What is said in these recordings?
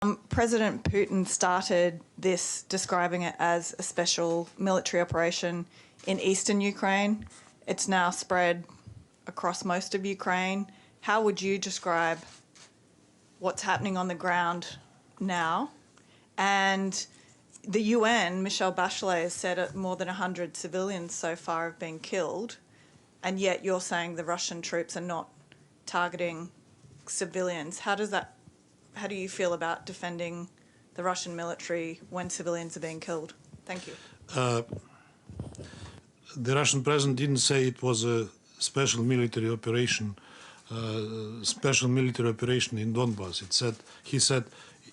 President Putin started this describing it as a special military operation in eastern Ukraine. It's now spread across most of Ukraine. How would you describe what's happening on the ground now? And the UN, Michelle Bachelet, has said more than 100 civilians so far have been killed, and yet you're saying the Russian troops are not targeting civilians. How do you feel about defending the Russian military when civilians are being killed? Thank you. The Russian president didn't say it was a special military operation, in Donbass. He said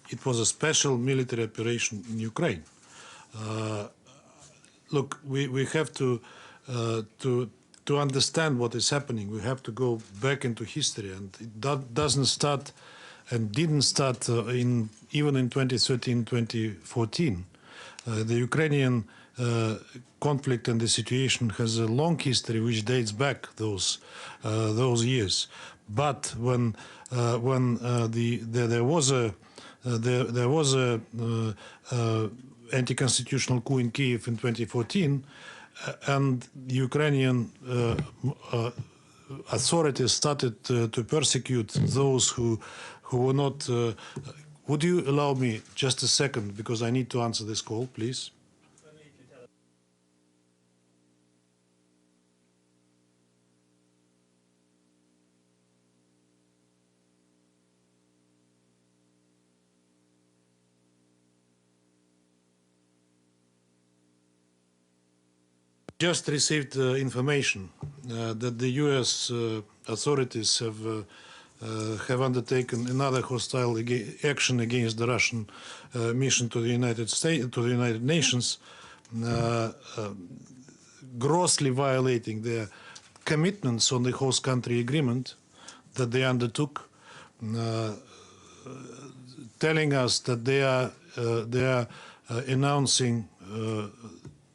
it was a special military operation in Ukraine. Look, we have to understand what is happening. We have to go back into history, and it doesn't start and didn't start even in 2013, 2014. The Ukrainian conflict and the situation has a long history which dates back those years. But when there was a anti-constitutional coup in Kiev in 2014, and the Ukrainian authorities started to persecute those who were not. Would you allow me just a second, because I need to answer this call, please? Just received information that the U.S. Authorities have undertaken another hostile action against the Russian mission to the United Nations, grossly violating their commitments on the host country agreement that they undertook, telling us that they are announcing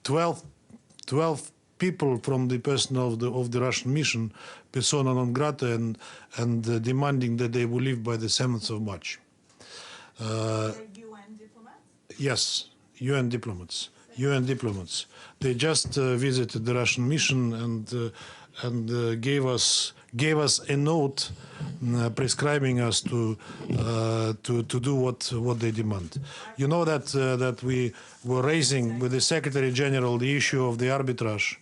12 people from the personnel of the Russian mission, persona non grata, and demanding that they will leave by the 7th of March. UN diplomats? Yes, UN diplomats. UN diplomats. They just visited the Russian mission and gave us a note prescribing us to do what they demand. You know that we were raising with the Secretary General the issue of the arbitrage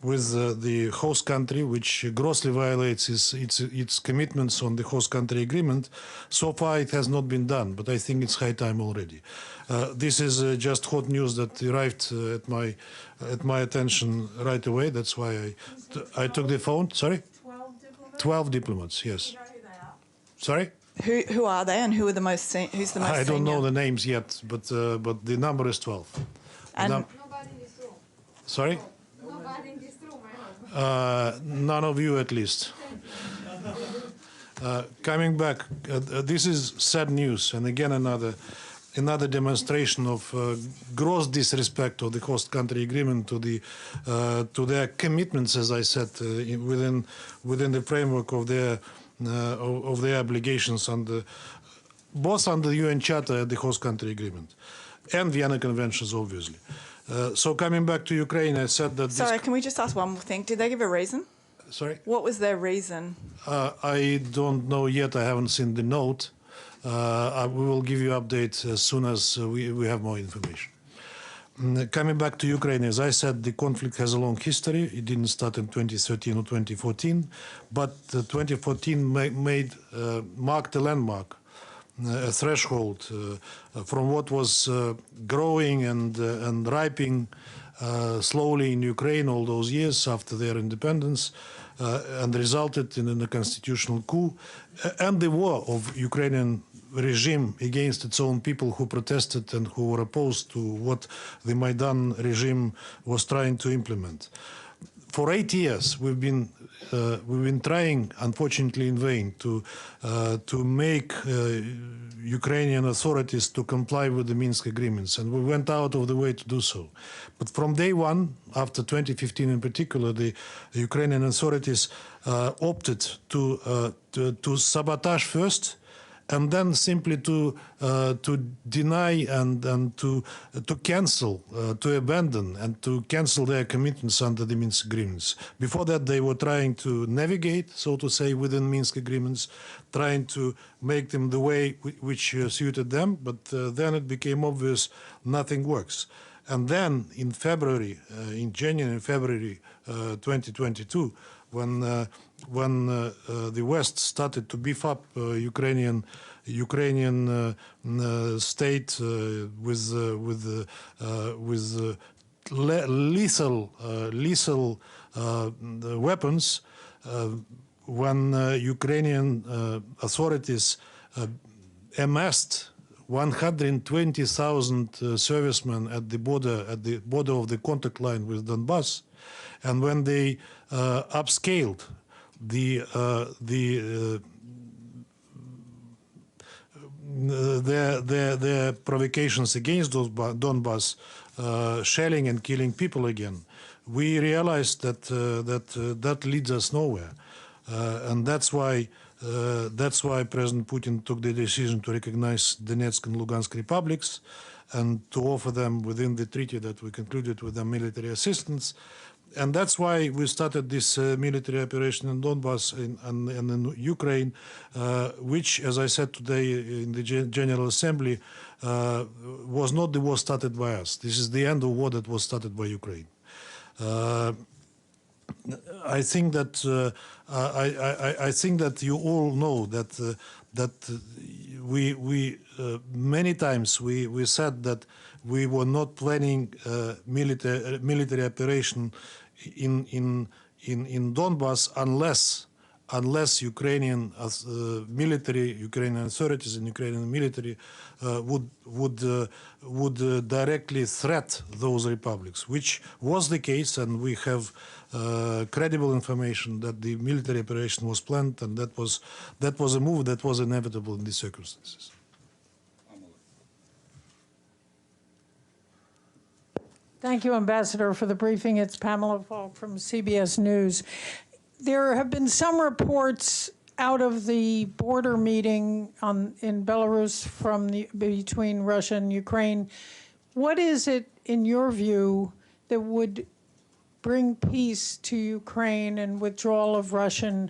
with the host country, which grossly violates its commitments on the host country agreement. So far, it has not been done, but I think it's high time already. This is just hot news that arrived at my attention right away. That's why I took the phone. Sorry? 12 diplomats? 12 diplomats, yes. Do you know who they are? Sorry? Who are they, and who's the most senior? I don't know the names yet, but the number is 12. And Nobody in this room. Sorry? Nobody in this room, I hope. None of you, at least. Coming back, this is sad news, and again another demonstration of gross disrespect of the host country agreement to their commitments, as I said, within the framework of their obligations both under the UN Charter and the host country agreement, and Vienna Conventions, obviously. So coming back to Ukraine, I said that. sorry, can we just ask one more thing? Did they give a reason? Sorry? What was their reason? I don't know yet. I haven't seen the note. We will give you updates as soon as we have more information. Coming back to Ukraine, as I said, the conflict has a long history. It didn't start in 2013 or 2014, but 2014 marked a landmark, a threshold from what was growing and ripening slowly in Ukraine all those years after their independence, and resulted in a constitutional coup and the war of Ukrainian regime against its own people who protested and who were opposed to what the Maidan regime was trying to implement. For 8 years, we've been trying, unfortunately in vain, to make Ukrainian authorities to comply with the Minsk agreements, and we went out of the way to do so. But from day one, after 2015 in particular, the Ukrainian authorities opted to sabotage first, and then simply to deny and to cancel, to abandon and to cancel their commitments under the Minsk agreements. Before that, they were trying to navigate, so to say, within Minsk agreements, trying to make them the way which suited them, but then it became obvious nothing works. And then in February, in January and February 2022, when the West started to beef up Ukrainian state with lethal weapons, when Ukrainian authorities amassed 120,000 servicemen at the border of the contact line with Donbass, and when they upscaled their provocations against Donbass, shelling and killing people again, we realized that that leads us nowhere, and that's why President Putin took the decision to recognize Donetsk and Lugansk republics and to offer them within the treaty that we concluded with them military assistance. And that's why we started this military operation in Donbass and in Ukraine, which, as I said today in the General Assembly, was not the war started by us. This is the end of war that was started by Ukraine. I think that I think that you all know that we many times we said that we were not planning military operation in Donbass unless Ukrainian military, Ukrainian authorities and Ukrainian military would directly threat those republics, which was the case, and we have credible information that the military operation was planned, and that was a move that was inevitable in these circumstances. Thank you, Ambassador, for the briefing. It's Pamela Falk from CBS News. There have been some reports out of the border meeting in Belarus between Russia and Ukraine. What is it, in your view, that would bring peace to Ukraine and withdrawal of Russian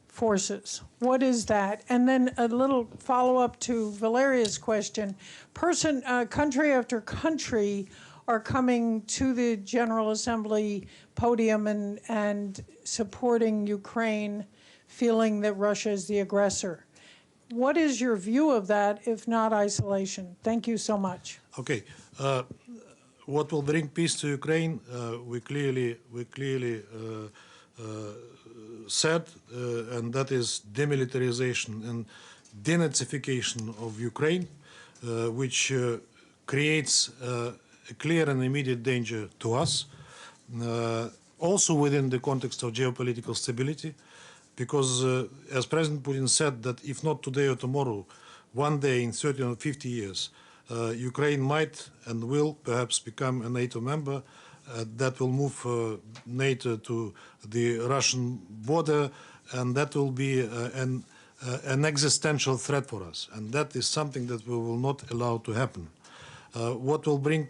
forces? What is that? And then a little follow-up to Valeria's question. Country after country are coming to the General Assembly podium and supporting Ukraine, feeling that Russia is the aggressor. What is your view of that, if not isolation? Thank you so much. Okay. What will bring peace to Ukraine? We clearly said, and that is demilitarization and denazification of Ukraine, which creates a clear and immediate danger to us, also within the context of geopolitical stability, because as President Putin said, that if not today or tomorrow, one day in 30 or 50 years, Ukraine might and will perhaps become a NATO member. That will move NATO to the Russian border, and that will be an existential threat for us. And that is something that we will not allow to happen. What will bring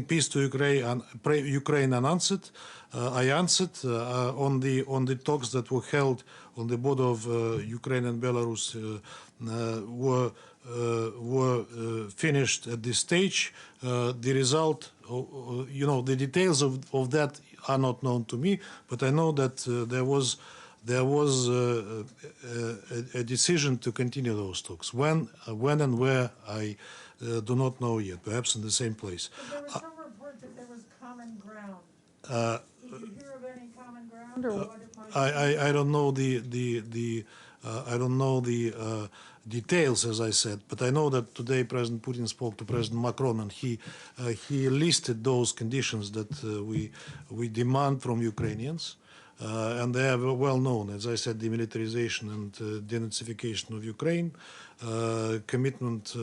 peace to Ukraine unanswered? I answered on the talks that were held on the border of Ukraine and Belarus were finished at this stage. The result, the details of that are not known to me, but I know that there was a decision to continue those talks. When and where, I do not know yet. Perhaps in the same place. But there was some report that there was common ground. Did you hear of any common ground, or what it might be? I don't know I don't know the details, as I said, but I know that today President Putin spoke to President Macron, and he listed those conditions that we demand from Ukrainians. and they are well known. As I said, demilitarization and denazification of Ukraine, commitment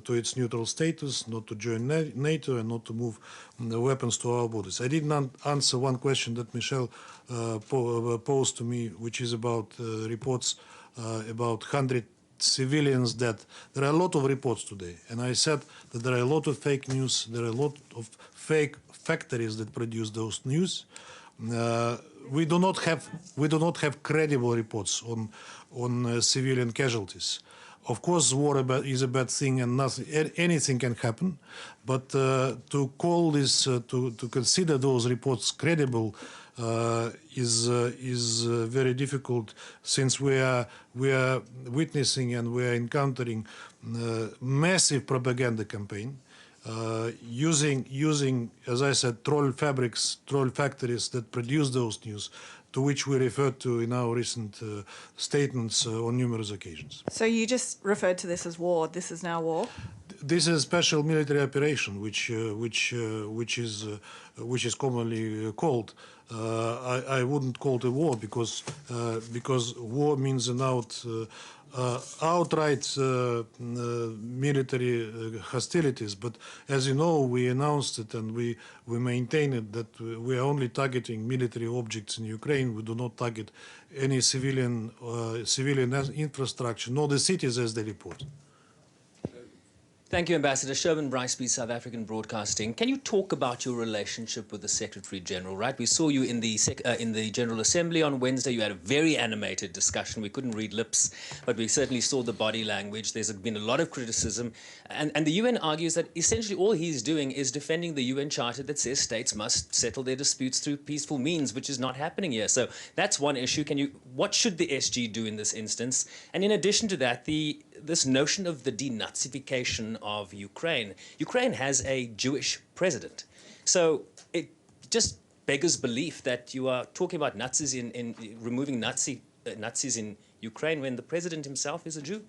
to its neutral status, not to join NATO, and not to move weapons to our borders. I didn't answer one question that Michelle posed to me, which is about reports about 100 civilians dead. There are a lot of reports today, and I said that there are a lot of fake news. There are a lot of fake factories that produce those news. We do not have credible reports on civilian casualties. Of course, war is a bad thing, and anything can happen. But to call this, to consider those reports credible, is very difficult, since we are witnessing and we are encountering massive propaganda campaign. Using, as I said, troll factories that produce those news, to which we referred to in our recent statements on numerous occasions. So you just referred to this as war. This is now war? This is a special military operation, which is commonly called. I wouldn't call it a war, because war means an outright military hostilities. But as you know, we announced it and we maintain it, that we are only targeting military objects in Ukraine. We do not target any civilian infrastructure, nor the cities as they report. Thank you, Ambassador. Sherman Briceby, South African Broadcasting. Can you talk about your relationship with the Secretary General, right? We saw you in the General Assembly on Wednesday. You had a very animated discussion. We couldn't read lips, but we certainly saw the body language. There's been a lot of criticism. And the UN argues that essentially all he's doing is defending the UN Charter that says states must settle their disputes through peaceful means, which is not happening here. So that's one issue. What should the SG do in this instance? And in addition to that, this notion of the denazification of Ukraine. Ukraine has a Jewish president. So it just beggars belief that you are talking about Nazis in removing Nazis in Ukraine when the president himself is a Jew.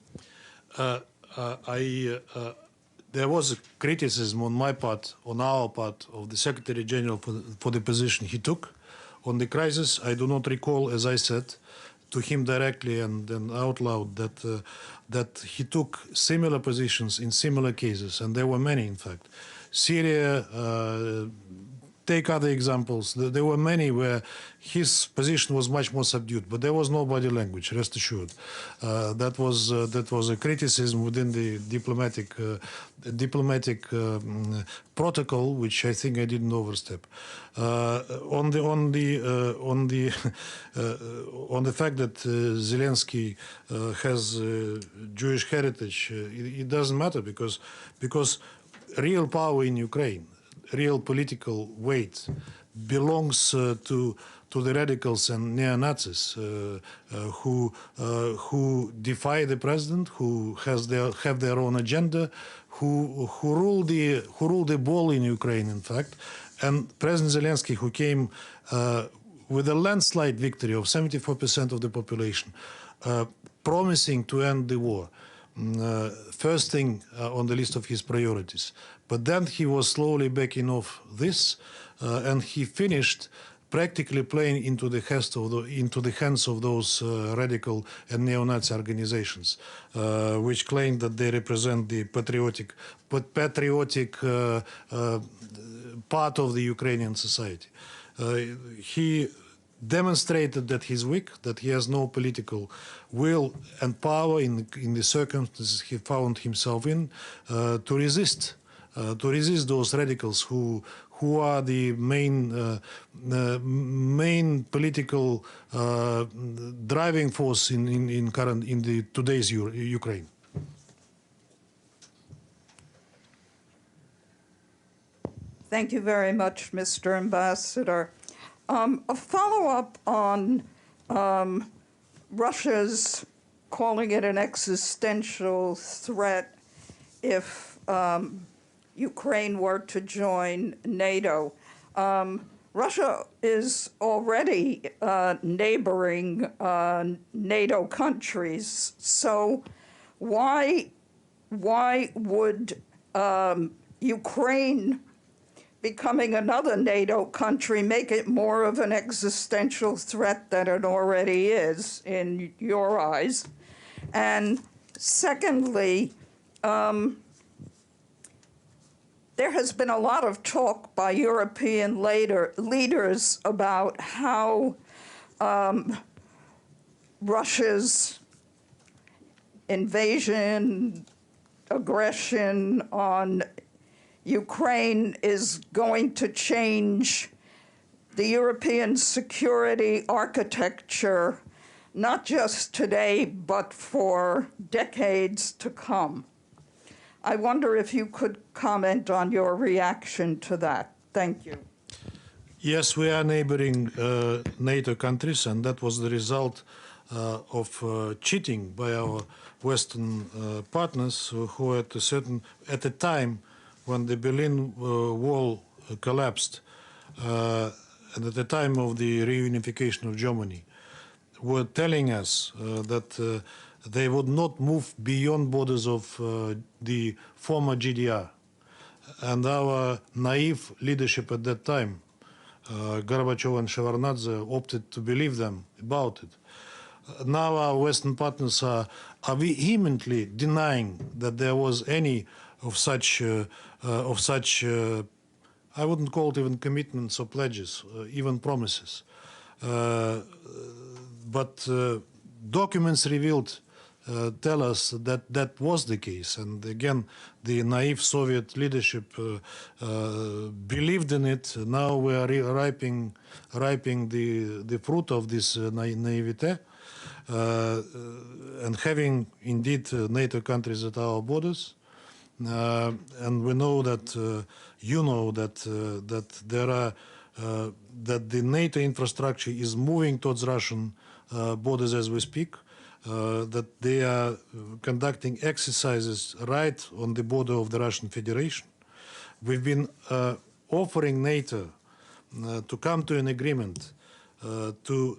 There was a criticism on my part, on our part, of the Secretary General for the position he took on the crisis. I do not recall, as I said to him directly and out loud, that he took similar positions in similar cases, and there were many, in fact. Syria, take other examples. There were many where his position was much more subdued, but there was no body language, rest assured. That was a criticism within the diplomatic protocol, which I think I didn't overstep. On the fact that Zelensky has Jewish heritage, it doesn't matter, because real power in Ukraine, real political weight, belongs to the radicals and neo-Nazis who defy the president, who have their own agenda, who rule the ball in Ukraine, in fact. And President Zelensky, who came with a landslide victory of 74% of the population, promising to end the war, first thing on the list of his priorities. But then he was slowly backing off this, and he finished practically playing into the hands of those radical and neo-Nazi organizations, which claim that they represent the patriotic part of the Ukrainian society. He demonstrated that he's weak, that he has no political will and power in the circumstances he found himself in, to resist those radicals who are the main political driving force in today's Ukraine. Thank you very much, Mr. Ambassador. A follow-up on Russia's calling it an existential threat if Ukraine were to join NATO. Russia is already neighboring NATO countries, so why would Ukraine becoming another NATO country make it more of an existential threat than it already is in your eyes? And secondly, there has been a lot of talk by European leaders about how Russia's invasion, aggression on Ukraine is going to change the European security architecture, not just today, but for decades to come. I wonder if you could comment on your reaction to that. Thank you. Yes, we are neighboring NATO countries, and that was the result of cheating by our Western partners, who at a time when the Berlin Wall collapsed, and at the time of the reunification of Germany, were telling us that they would not move beyond borders of the former GDR. And our naive leadership at that time, Gorbachev and Shevardnadze, opted to believe them about it. Now our Western partners are vehemently denying that there was any of such, I wouldn't call it even commitments or pledges, even promises. But documents revealed tell us that that was the case. And again, the naive Soviet leadership believed in it. Now we are ripening the fruit of this naivete. And having indeed NATO countries at our borders, and we know that you know that there are that the NATO infrastructure is moving towards Russian borders as we speak. That they are conducting exercises right on the border of the Russian Federation. We've been offering NATO to come to an agreement to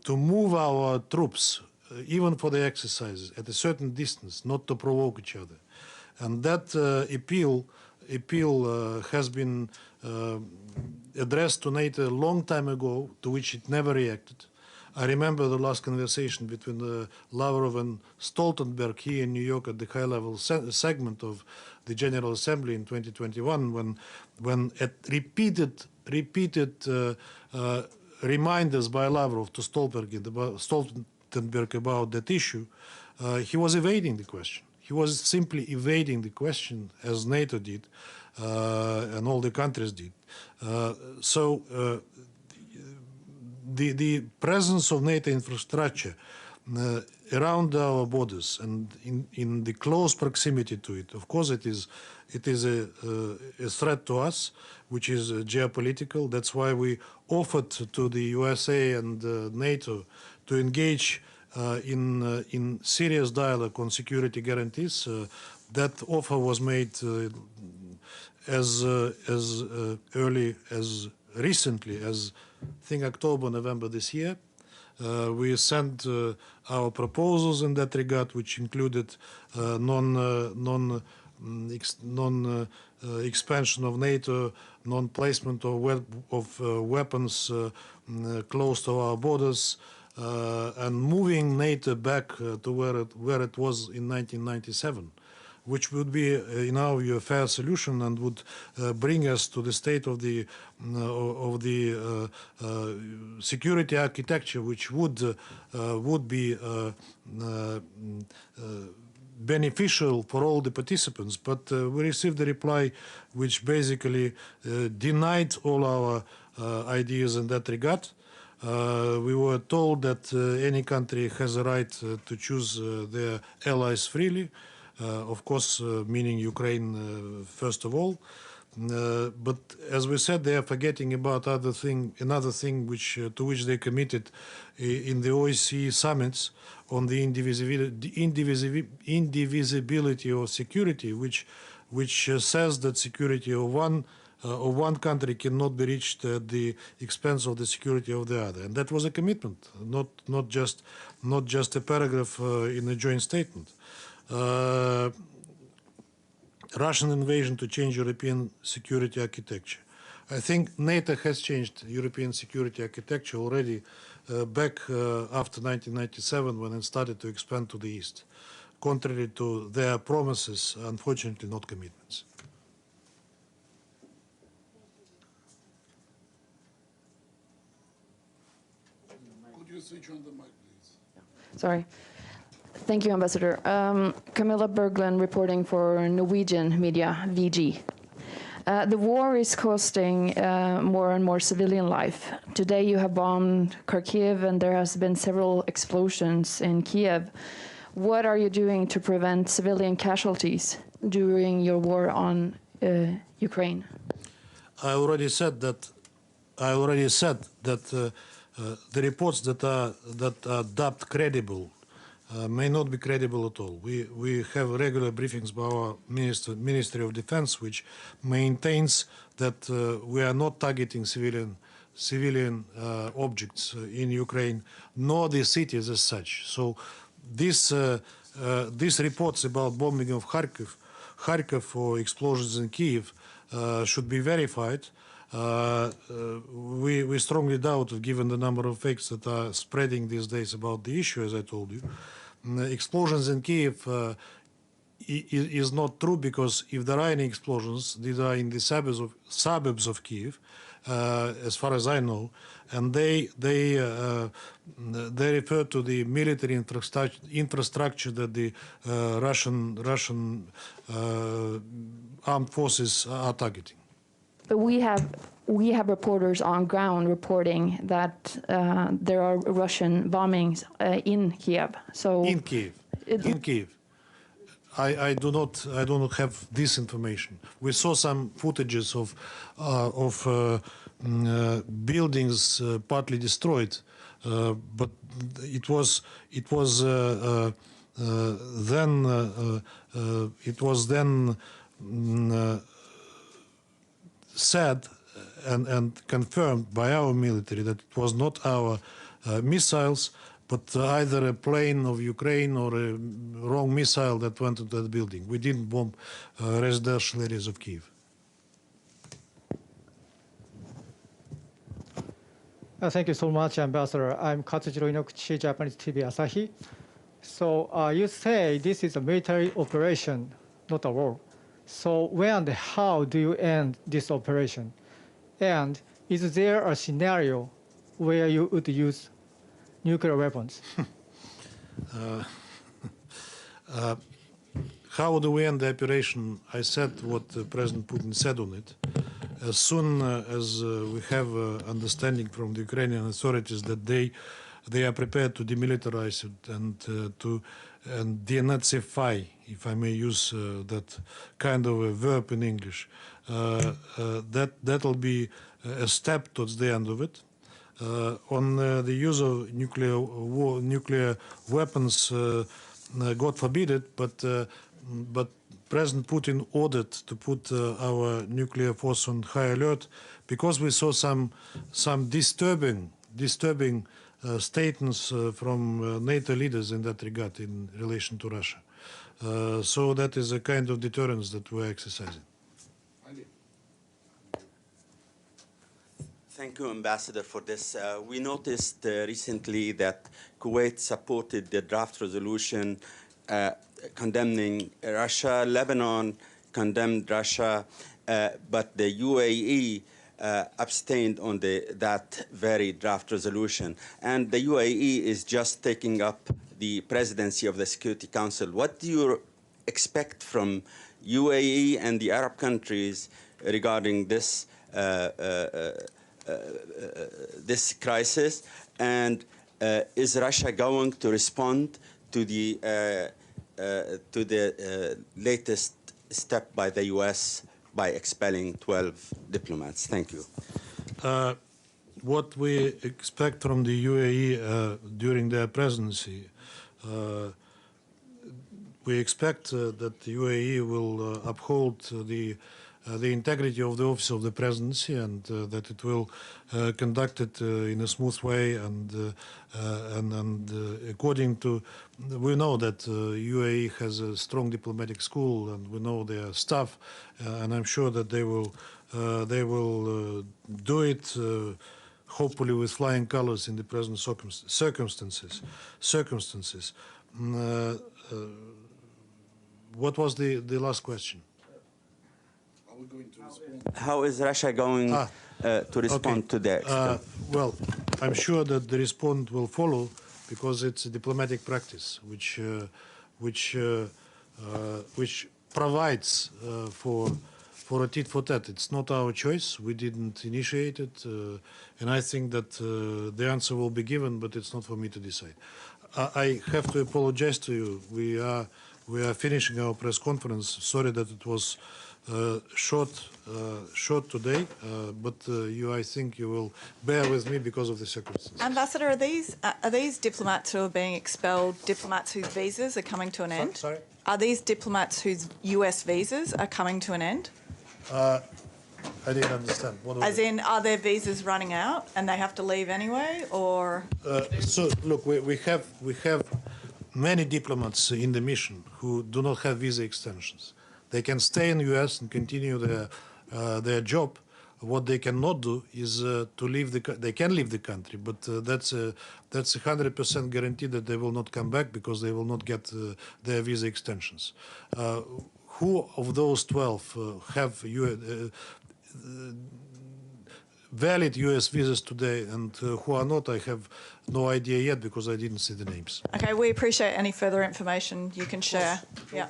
move our troops, even for the exercises, at a certain distance, not to provoke each other. And that appeal has been addressed to NATO a long time ago, to which it never reacted. I remember the last conversation between Lavrov and Stoltenberg here in New York at the high-level segment of the General Assembly in 2021, when at repeated reminders by Lavrov to Stoltenberg about that issue, he was evading the question. He was simply evading the question, as NATO did, and all the countries did. The presence of NATO infrastructure around our borders and in the close proximity to it, of course, it is a threat to us, which is geopolitical. That's why we offered to the USA and NATO to engage in serious dialogue on security guarantees. That offer was made as early as recently as I think October, November this year. We sent our proposals in that regard, which included non-expansion of NATO, non-placement of weapons close to our borders, and moving NATO back to where it was in 1997. Which would be, in our view, a fair solution and would bring us to the state of the security architecture, which would be beneficial for all the participants. But we received a reply which basically denied all our ideas in that regard. We were told that any country has a right to choose their allies freely. Of course, meaning Ukraine first of all. But as we said, they are forgetting about another thing which to which they committed in the OSCE summits on the indivisibility of security, which says that security of one country cannot be reached at the expense of the security of the other, and that was a commitment, not just a paragraph in a joint statement. Russian invasion to change European security architecture. I think NATO has changed European security architecture already back after 1997 when it started to expand to the east, contrary to their promises, unfortunately not commitments. Could you switch on the mic, please? Sorry. Thank you, Ambassador. Camilla Berglund reporting for Norwegian media, VG. The war is costing more and more civilian life. Today you have bombed Kharkiv and there has been several explosions in Kiev. What are you doing to prevent civilian casualties during your war on Ukraine? I already said that the reports that are dubbed credible may not be credible at all. We have regular briefings by our Ministry of Defense, which maintains that we are not targeting civilian objects in Ukraine, nor the cities as such. So these reports about bombing of Kharkiv or explosions in Kiev should be verified. We strongly doubt, given the number of fakes that are spreading these days about the issue, as I told you. Explosions in Kiev is not true, because if there are any explosions, these are in the suburbs of Kiev, as far as I know, and they refer to the military infrastructure that the Russian armed forces are targeting. But we have reporters on ground reporting that there are Russian bombings in Kiev. So in Kiev, I do not have this information. We saw some footages of buildings partly destroyed, but it was then said and confirmed by our military that it was not our missiles, but either a plane of Ukraine or a wrong missile that went into that building. We didn't bomb residential areas of Kiev. Thank you so much, Ambassador. I'm Katsujiro Inoguchi, Japanese TV Asahi. So you say this is a military operation, not a war. So when and how do you end this operation? And is there a scenario where you would use nuclear weapons? How do we end the operation? I said what President Putin said on it. As soon as we have understanding from the Ukrainian authorities that they are prepared to demilitarize it and to denazify, if I may use that kind of a verb in English, that will be a step towards the end of it. On the use of nuclear weapons, God forbid it, but President Putin ordered to put our nuclear force on high alert because we saw some disturbing statements from NATO leaders in that regard in relation to Russia. So that is a kind of deterrence that we're exercising. Thank you, Ambassador, for this. We noticed recently that Kuwait supported the draft resolution condemning Russia. Lebanon condemned Russia, but the UAE abstained on that very draft resolution. And the UAE is just taking up the presidency of the Security Council. What do you expect from UAE and the Arab countries regarding this this crisis? And is Russia going to respond to the latest step by the U.S. by expelling 12 diplomats? Thank you. What we expect from the UAE during their presidency, we expect that the UAE will uphold the the integrity of the office of the presidency, and that it will conduct it in a smooth way and according to. We know that UAE has a strong diplomatic school, and we know their staff, and I'm sure that they will do it. Hopefully, with flying colors in the present circumstances. What was the last question? Are we going to respond? How is Russia going to respond to that? Well, I'm sure that the response will follow because it's a diplomatic practice which provides for a tit for tat. It's not our choice. We didn't initiate it, and I think that the answer will be given, but it's not for me to decide. I have to apologize to you. We are finishing our press conference. Sorry that it was short today, but I think you will bear with me because of the circumstances. Ambassador, are these diplomats who are being expelled diplomats whose visas are coming to an end? Sorry? Are these diplomats whose US visas are coming to an end? I didn't understand. As in, are their visas running out and they have to leave anyway, or? So look, we have many diplomats in the mission who do not have visa extensions. They can stay in the U.S. and continue their job. What they cannot do is to leave they can leave the country, but that's 100% guarantee that they will not come back because they will not get their visa extensions. Who of those 12 have valid U.S. visas today and who are not, I have no idea yet because I didn't see the names. Okay, we appreciate any further information you can share. Yeah.